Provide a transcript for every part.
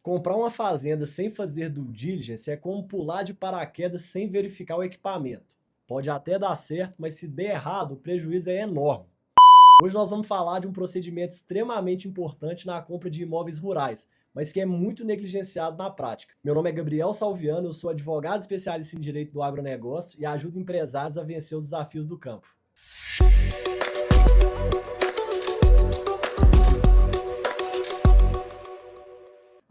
Comprar uma fazenda sem fazer due diligence é como pular de paraquedas sem verificar o equipamento. Pode até dar certo, mas se der errado, o prejuízo é enorme. Hoje nós vamos falar de um procedimento extremamente importante na compra de imóveis rurais, mas que é muito negligenciado na prática. Meu nome é Gabriel Salviano, eu sou advogado especialista em direito do agronegócio e ajudo empresários a vencer os desafios do campo.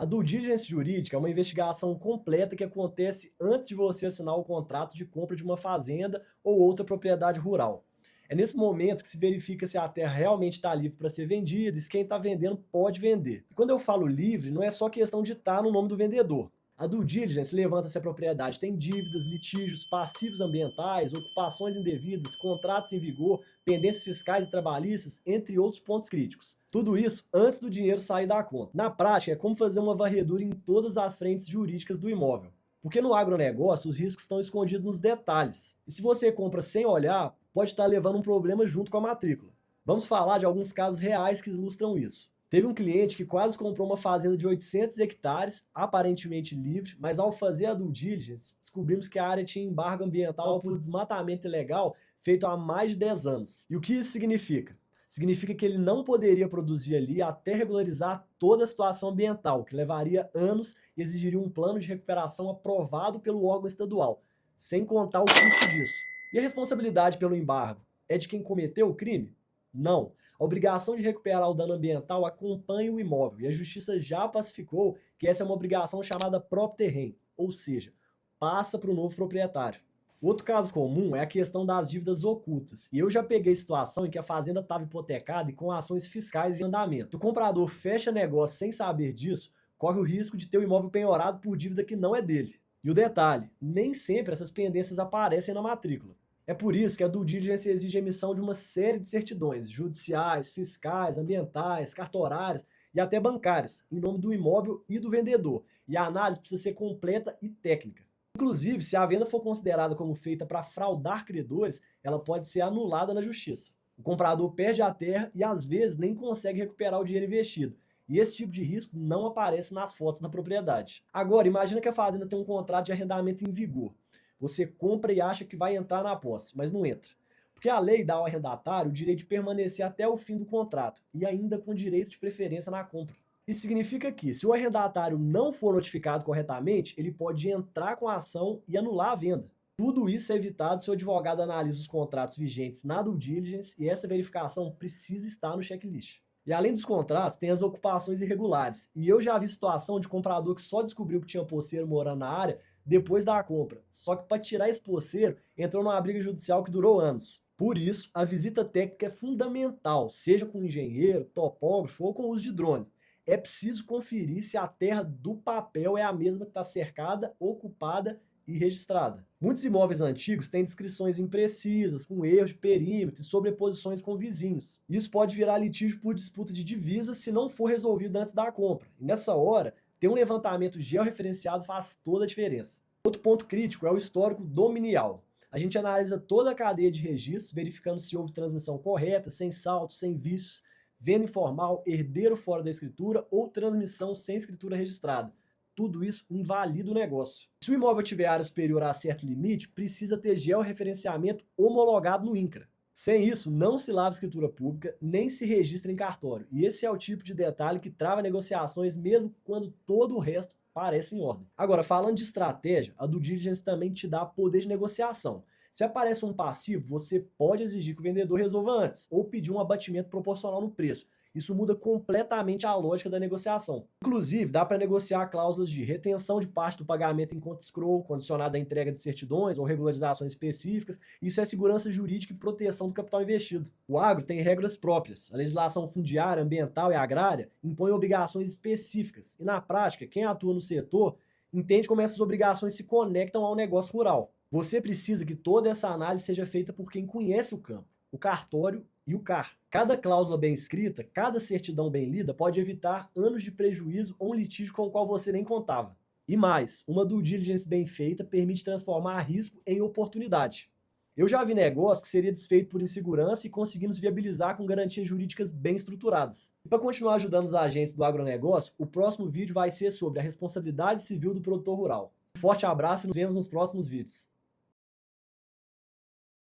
A due diligence jurídica é uma investigação completa que acontece antes de você assinar o contrato de compra de uma fazenda ou outra propriedade rural. É nesse momento que se verifica se a terra realmente está livre para ser vendida e se quem está vendendo pode vender. E quando eu falo livre, não é só questão de estar no nome do vendedor. A due diligence levanta se a propriedade tem dívidas, litígios, passivos ambientais, ocupações indevidas, contratos em vigor, pendências fiscais e trabalhistas, entre outros pontos críticos. Tudo isso antes do dinheiro sair da conta. Na prática, é como fazer uma varredura em todas as frentes jurídicas do imóvel. Porque no agronegócio, os riscos estão escondidos nos detalhes. E se você compra sem olhar, pode estar levando um problema junto com a matrícula. Vamos falar de alguns casos reais que ilustram isso. Teve um cliente que quase comprou uma fazenda de 800 hectares, aparentemente livre, mas ao fazer a due diligence, descobrimos que a área tinha embargo ambiental por desmatamento ilegal feito há mais de 10 anos. E o que isso significa? Significa que ele não poderia produzir ali até regularizar toda a situação ambiental, que levaria anos e exigiria um plano de recuperação aprovado pelo órgão estadual, sem contar o custo disso. E a responsabilidade pelo embargo é de quem cometeu o crime? Não. A obrigação de recuperar o dano ambiental acompanha o imóvel e a justiça já pacificou que essa é uma obrigação chamada próprio terreno, ou seja, passa para o novo proprietário. Outro caso comum é a questão das dívidas ocultas. E eu já peguei situação em que a fazenda estava hipotecada e com ações fiscais em andamento. Se o comprador fecha negócio sem saber disso, corre o risco de ter o imóvel penhorado por dívida que não é dele. E o detalhe, nem sempre essas pendências aparecem na matrícula. É por isso que a due diligence exige a emissão de uma série de certidões judiciais, fiscais, ambientais, cartorárias e até bancárias, em nome do imóvel e do vendedor. E a análise precisa ser completa e técnica. Inclusive, se a venda for considerada como feita para fraudar credores, ela pode ser anulada na justiça. O comprador perde a terra e às vezes nem consegue recuperar o dinheiro investido. E esse tipo de risco não aparece nas fotos da propriedade. Agora, imagina que a fazenda tem um contrato de arrendamento em vigor. Você compra e acha que vai entrar na posse, mas não entra. Porque a lei dá ao arrendatário o direito de permanecer até o fim do contrato e ainda com direito de preferência na compra. Isso significa que, se o arrendatário não for notificado corretamente, ele pode entrar com a ação e anular a venda. Tudo isso é evitado se o advogado analisa os contratos vigentes na due diligence e essa verificação precisa estar no checklist. E além dos contratos, tem as ocupações irregulares. E eu já vi situação de comprador que só descobriu que tinha posseiro morando na área depois da compra. Só que para tirar esse posseiro, entrou numa briga judicial que durou anos. Por isso, a visita técnica é fundamental, seja com engenheiro, topógrafo ou com uso de drone. É preciso conferir se a terra do papel é a mesma que está cercada, ocupada e registrada. Muitos imóveis antigos têm descrições imprecisas, com erros de perímetro e sobreposições com vizinhos. Isso pode virar litígio por disputa de divisas se não for resolvido antes da compra. E nessa hora, ter um levantamento georreferenciado faz toda a diferença. Outro ponto crítico é o histórico dominial. A gente analisa toda a cadeia de registros, verificando se houve transmissão correta, sem saltos, sem vícios, venda informal, herdeiro fora da escritura ou transmissão sem escritura registrada. Tudo isso invalida o negócio. Se o imóvel tiver área superior a certo limite, precisa ter georreferenciamento homologado no INCRA. Sem isso, não se lava escritura pública, nem se registra em cartório. E esse é o tipo de detalhe que trava negociações mesmo quando todo o resto parece em ordem. Agora, falando de estratégia, a due diligence também te dá poder de negociação. Se aparece um passivo, você pode exigir que o vendedor resolva antes, ou pedir um abatimento proporcional no preço. Isso muda completamente a lógica da negociação. Inclusive, dá para negociar cláusulas de retenção de parte do pagamento em conta escrow, condicionada à entrega de certidões ou regularizações específicas. Isso é segurança jurídica e proteção do capital investido. O agro tem regras próprias. A legislação fundiária, ambiental e agrária impõe obrigações específicas. E na prática, quem atua no setor entende como essas obrigações se conectam ao negócio rural. Você precisa que toda essa análise seja feita por quem conhece o campo, o cartório e o CAR. Cada cláusula bem escrita, cada certidão bem lida pode evitar anos de prejuízo ou um litígio com o qual você nem contava. E mais, uma due diligence bem feita permite transformar risco em oportunidade. Eu já vi negócio que seria desfeito por insegurança e conseguimos viabilizar com garantias jurídicas bem estruturadas. E para continuar ajudando os agentes do agronegócio, o próximo vídeo vai ser sobre a responsabilidade civil do produtor rural. Um forte abraço e nos vemos nos próximos vídeos.